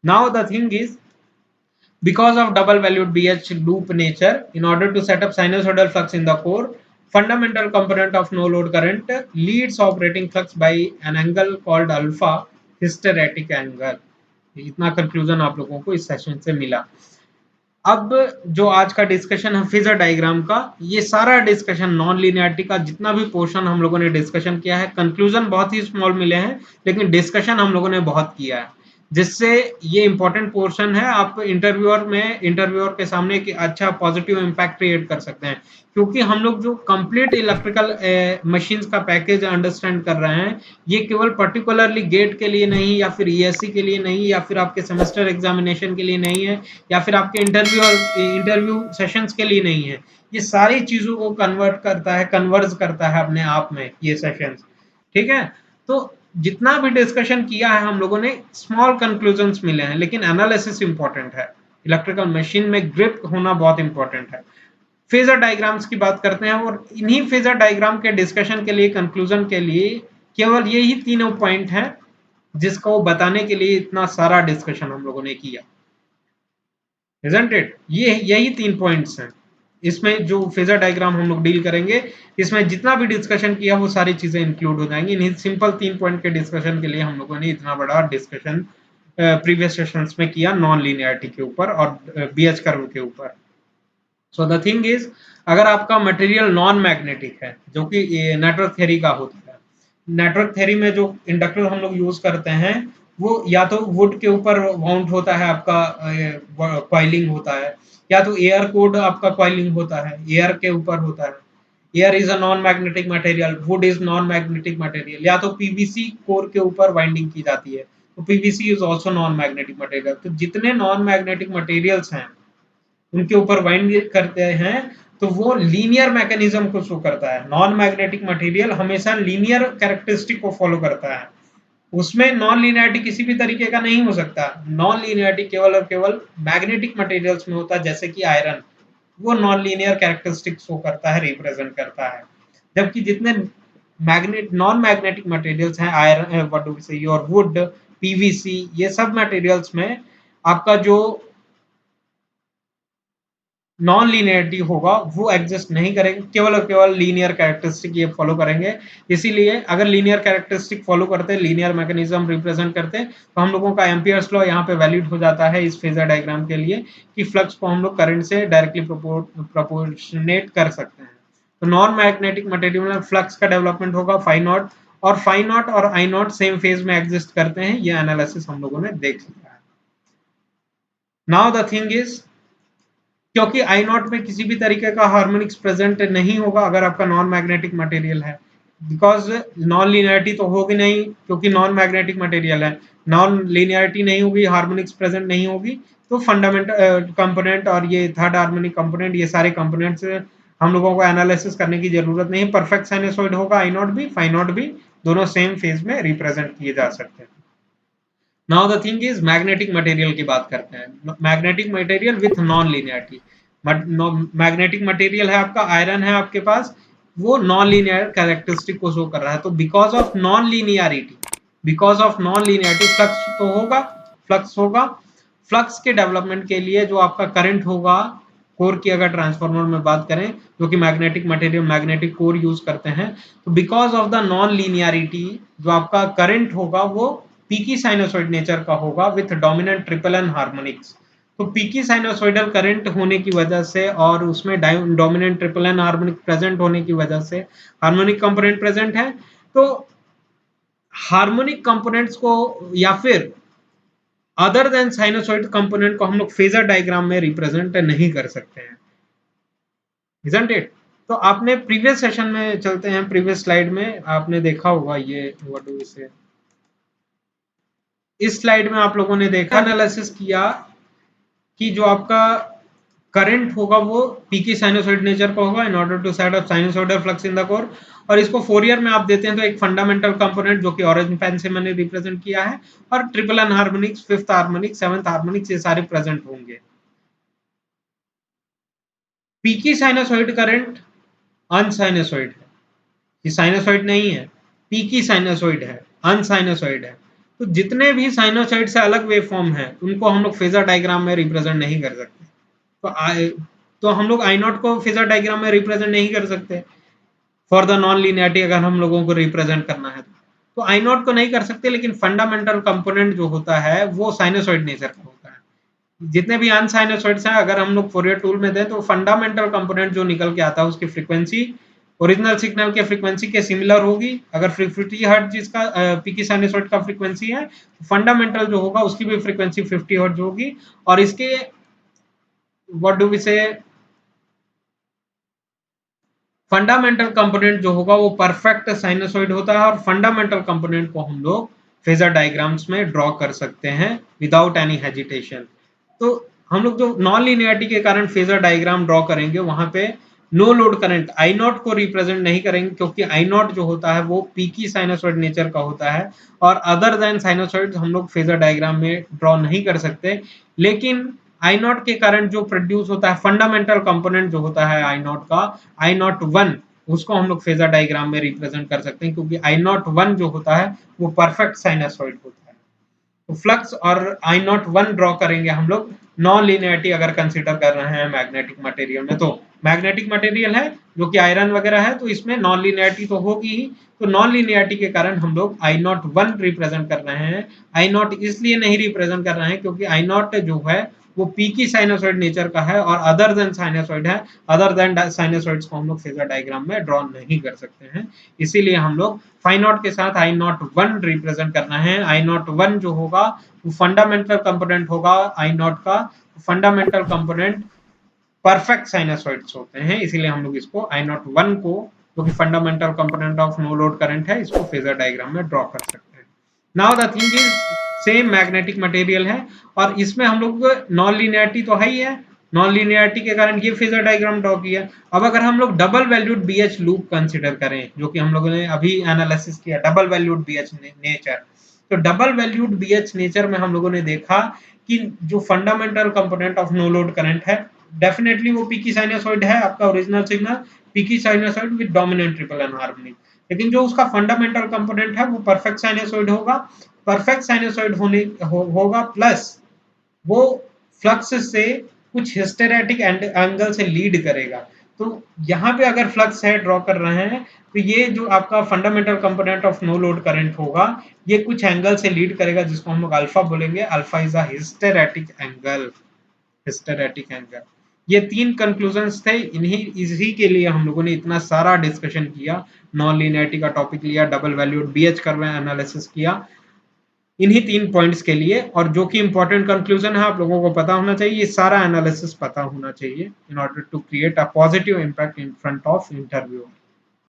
Now the thing is, because of double valued BH loop nature, in order to set up sinusoidal flux in the core, fundamental component of no load current leads operating flux by an angle called alpha hysteretic angle. इतना conclusion आप लोगों को इस session से मिला। अब जो आज का डिस्कशन है फेजर डायग्राम का, ये सारा डिस्कशन नॉन लीनियरिटी का जितना भी पोर्शन हम लोगों ने डिस्कशन किया है, कंक्लूजन बहुत ही स्मॉल मिले हैं, लेकिन डिस्कशन हम लोगों ने बहुत किया है, जिससे ये इंपॉर्टेंट पोर्शन है। आप इंटरव्यूअर के सामने एक अच्छा पॉजिटिव इम्पैक्ट क्रिएट कर सकते हैं, क्योंकि हम लोग जो कंप्लीट इलेक्ट्रिकल मशीन्स का पैकेज अंडरस्टैंड कर रहे हैं, ये केवल पर्टिकुलरली गेट के लिए नहीं, या फिर ईएससी के लिए नहीं, या फिर आपके सेमेस्टर एग्जामिनेशन के लिए नहीं है, या फिर आपके इंटरव्यू सेशंस के लिए नहीं है। ये सारी चीजों को कन्वर्ज करता है अपने आप में ये सेशंस। ठीक है, तो जितना भी डिस्कशन किया है हम लोगों ने, स्मॉल कंक्लूजन्स मिले हैं, लेकिन एनालिसिस इंपॉर्टेंट है। इलेक्ट्रिकल मशीन में ग्रिप होना बहुत इंपॉर्टेंट है। फेजर डायग्राम्स की बात करते हैं, और इन्हीं फेजर डायग्राम के डिस्कशन के लिए, कंक्लूजन के लिए केवल यही तीनों पॉइंट हैं जिसको बताने के लिए इतना सारा डिस्कशन हम लोगों ने किया, इजंट इट? ये यही 3 पॉइंट्स हैं। इसमें जो फेजर डायग्राम हम लोग डील करेंगे, इसमें जितना भी डिस्कशन किया वो सारी चीजें इंक्लूड हो जाएंगी। इन्हीं सिंपल 3 पॉइंट के डिस्कशन के लिए हम लोगों ने इतना बड़ा डिस्कशन प्रीवियस सेशंस में किया नॉन लीनियरिटी के ऊपर और बीएच कर्व के ऊपर। सो द थिंग इज, अगर आपका मटेरियल नॉन मैग्नेटिक है, जो कि नेटवर्क थ्योरी का होता है, नेटवर्क थ्योरी में जो इंडक्टर हम लोग यूज करते हैं, वो या तो वुड के ऊपर माउंट होता है, आपका कॉइलिंग होता है, या तो एयर कोड आपका कॉइलिंग होता है, एयर के ऊपर होता है। Air is a non magnetic material, would is non magnetic material, या तो पीवीसी कोर के ऊपर वाइंडिंग की जाती है, तो PVC is also non magnetic material. तो जितने नॉन मैग्नेटिक मटेरियल्स हैं उनके ऊपर वाइंड करते हैं, तो वो लीनियर मैकेनिज्म को शो करता है। नॉन मैग्नेटिक मटेरियल हमेशा लीनियर कैरेक्टरिस्टिक को फॉलो करता है, उसमें नॉन लीनियरिटी किसी भी तरीके का नहीं हो सकता। नॉन लीनियरिटी केवल और केवल मैग्नेटिक मटेरियल्स में होता है, जैसे कि आयरन, वो नॉन लीनियर कैरेक्टरिस्टिक शो करता है, रिप्रेजेंट करता है। जबकि जितने नॉन मैग्नेटिक मटेरियल्स हैं, आयरन, व्हाट डू वी से, योर वुड, पीवीसी, ये सब मटेरियल्स में आपका जो नॉन लीनियरिटी होगा वो एग्जिस्ट नहीं करेंगे, केवल और केवल लीनियर कैरेक्टरिस्टिक ये फॉलो करेंगे। इसीलिए अगर लीनियर कैरेक्टरिस्टिक फॉलो करते, लीनियर मैकेनिज्म रिप्रेजेंट करते, तो हम लोगों का एम्पियर्स लॉ यहाँ पे वैलिड हो जाता है इस फेजर डायग्राम के लिए, कि फ्लक्स को हम लोग करंट से डायरेक्टली प्रोपोर्शनेट कर सकते हैं। तो नॉन मैग्नेटिक मटेरियल में फ्लक्स का डेवलपमेंट होगा फाई नॉट, और फाई नॉट और आई नॉट सेम फेज में एग्जिस्ट करते हैं। ये एनालिसिस हम लोगों ने देख लिया है। नाउ द थिंग इज, क्योंकि आई नॉट में किसी भी तरीके का हार्मोनिक्स प्रेजेंट नहीं होगा अगर आपका नॉन मैग्नेटिक मटेरियल है, बिकॉज नॉन लीनियरिटी तो होगी नहीं, क्योंकि नॉन मैग्नेटिक मटेरियल है। नॉन लीनियरिटी नहीं होगी, हार्मोनिक्स प्रेजेंट नहीं होगी, तो फंडामेंटल कंपोनेंट और ये थर्ड हार्मोनिक कंपोनेंट, ये सारे कंपोनेंट्स हम लोगों को एनालिसिस करने की जरूरत नहीं। परफेक्ट साइनसॉइड होगा, आई नॉट भी फाई नॉट भी दोनों सेम फेज में रिप्रेजेंट किए जा सकते हैं। Now the thing is, magnetic material की बात करते हैं। Magnetic material with non linearity, magnetic material है आपका, आयरन है आपके पास, वो नॉन लीनियर कैरेक्टरिस्टिक को शो कर रहा है। तो because of non linearity, flux तो होगा, फ्लक्स होगा। फ्लक्स के डेवलपमेंट के लिए जो आपका करंट होगा, कोर की अगर ट्रांसफार्मर में बात करें, जो कि magnetic material magnetic core use करते हैं, तो because of the non linearity जो आपका करंट होगा वो पीकी साइनोसॉइड नेचर का होगा with dominant triple n harmonics. तो पीकी साइनोसॉइडल करंट होने की वजह से और उसमें dominant triple n harmonic present होने की वजह से हार्मोनिक कंपोनेंट प्रेजेंट है। तो हार्मोनिक कंपोनेंट्स को या फिर अदर देन साइनोसॉइड कंपोनेंट को हम लोग फेजर डायग्राम में रिप्रेजेंट नहीं कर सकते हैं, isn't it? तो आपने प्रीवियस सेशन में चलते हैं, प्रीवियस स्लाइड में आपने देखा होगा ये, व्हाट डू वी से, इस स्लाइड में आप लोगों ने देखा, एनालिसिस किया कि जो आपका करंट होगा वो पीकी साइनोसॉइड नेचर का होगा in order to set up sinusoidal flux in the core. और इसको फोरियर में आप देते हैं तो एक फंडामेंटल कंपोनेंट जो कि ऑरेंज पेन से मैंने रिप्रेजेंट किया है, और triple n harmonics, fifth harmonics, seventh harmonics, ये सारे प्रेजेंट होंगे। पीकी साइनोसॉइड करंट अनसाइनोसॉइड है, ये साइनोसॉइड नहीं है, पीकी साइनोसॉइड है, अनसाइनोसॉइड है। तो जितने भी साइनोसॉइड से अलग वेव फॉर्म है उनको हम लोग फेजर डायग्राम में रिप्रेजेंट नहीं कर सकते। तो हम लोग आई नॉट को फेजर डायग्राम में रिप्रेजेंट नहीं कर सकते फॉर द नॉन लीनियरिटी, अगर हम लोगों को रिप्रेजेंट करना है तो आई नॉट को नहीं कर सकते, लेकिन फंडामेंटल कंपोनेंट जो होता है वो साइनोसॉइड नेचर का होता है। जितने भी अनसाइनोसॉइड्स हैं अगर हम लोग फोरियर टूल में दें तो फंडामेंटल कंपोनेंट जो निकल के आता है उसकी फ्रीक्वेंसी ओरिजिनल सिग्नल के फ्रीक्वेंसी के सिमिलर होगी। अगर 50 हर्ट्ज जिसका पीकी साइनोसॉइड का फ्रीक्वेंसी है, फंडामेंटल जो होगा उसकी भी फ्रीक्वेंसी 50 हर्ट्ज होगी। और इसके व्हाट डू वी से फंडामेंटल कंपोनेंट जो होगा वो परफेक्ट साइनोसॉइड होता है, और फंडामेंटल कंपोनेंट को हम लोग फेजर डायग्राम्स में ड्रॉ कर सकते हैं विदाउट एनी हेजिटेशन। तो हम लोग जो नॉन लीनियरिटी के कारण फेजर डायग्राम ड्रॉ करेंगे वहां पे no load current I nought को रिप्रेजेंट नहीं करेंगे, क्योंकि आई नॉट जो होता है वो पीकी साइनोसॉइड नेचर का होता है, और अदर देन साइनोसॉइड हम लोग फेजर डायग्राम में ड्रॉ नहीं कर सकते। लेकिन आई नॉट के कारण जो प्रोड्यूस होता है फंडामेंटल कंपोनेंट जो होता है आई नॉट का, आई नॉट वन, उसको हम लोग फेजर डायग्राम में रिप्रेजेंट कर सकते हैं, क्योंकि आई नॉट वन जो होता है वो परफेक्ट साइनोसॉइड होता है। तो फ्लक्स और आई नॉट वन ड्रॉ करेंगे हम लोग नॉन लीनियरिटी अगर कंसीडर कर रहे हैं मैग्नेटिक मटेरियल में। तो मैग्नेटिक मटेरियल है जो कि आयरन वगैरह है, तो इसमें नॉन लीनियरिटी तो होगी ही। तो नॉन लीनियरिटी के कारण हम लोग आई नॉट वन रिप्रेजेंट कर रहे हैं। आई नॉट इसलिए नहीं रिप्रेजेंट कर रहे हैं क्योंकि आई नॉट जो है वो पीकी साइनोसॉइड नेचर का है, और अदर देन साइनोसॉइड है, अदर देन साइनोसॉइड्स को हम लोग फेजर डायग्राम में ड्रॉ नहीं कर सकते हैं। इसीलिए हम लोग फाई नॉट के साथ आई नॉट वन रिप्रेजेंट करना है। आई नॉट वन जो होगा वो फंडामेंटल कंपोनेंट होगा आई नॉट का। फंडामेंटल कंपोनेंट परफेक्ट साइनोसॉइड्स होते हैं, इसीलिए हम लोग इसको आई नॉट वन को, जो कि fundamental component of no load current है, इसको फेजर डायग्राम में ड्रॉ कर सकते हैं। Now the thing is same magnetic material है, और इसमें हम लोग नॉन लीनियरिटी तो है ही है, नॉन लीनियरिटी के कारण ये फेजर डायग्राम ड्रॉ किया। अब अगर हम लोग double valued BH loop consider करें, जो कि हम लोगों ने अभी एनालिसिस किया, डबल वैल्यूड बीएच नेचर, तो डबल वैल्यूड बीएच नेचर में हम लोगों ने देखा कि जो fundamental component of no load current है डेफिनेटली वो पीकी साइनोसॉइड है, आपका original signal peaky sinusoid with dominant triple n harmonic. लेकिन जो उसका फंडामेंटल कंपोनेंट है वो परफेक्ट साइनोसॉइड होगा। परफेक्ट साइनोसॉइड होगा प्लस वो फ्लक्स से कुछ हिस्टेरेटिक एंगल से लीड करेगा। तो यहाँ पे अगर फ्लक्स है ड्रॉ कर रहे हैं तो ये जो आपका fundamental component of no load current होगा ये कुछ एंगल से लीड करेगा, जिसको हम लोग अल्फा बोलेंगे। Alpha is a hysteretic angle, hysteretic angle. ये तीन कंक्लूजन्स थे, इसी के लिए हम लोगों ने इतना सारा डिस्कशन किया, नॉन लीनियरिटी का टॉपिक लिया, double valued BH curve analysis किया, इन्हीं तीन पॉइंट्स के लिए। और जो कि इंपॉर्टेंट कंक्लूजन है आप लोगों को पता होना चाहिए, ये सारा एनालिसिस पता होना चाहिए in order to create a positive impact in front of interview.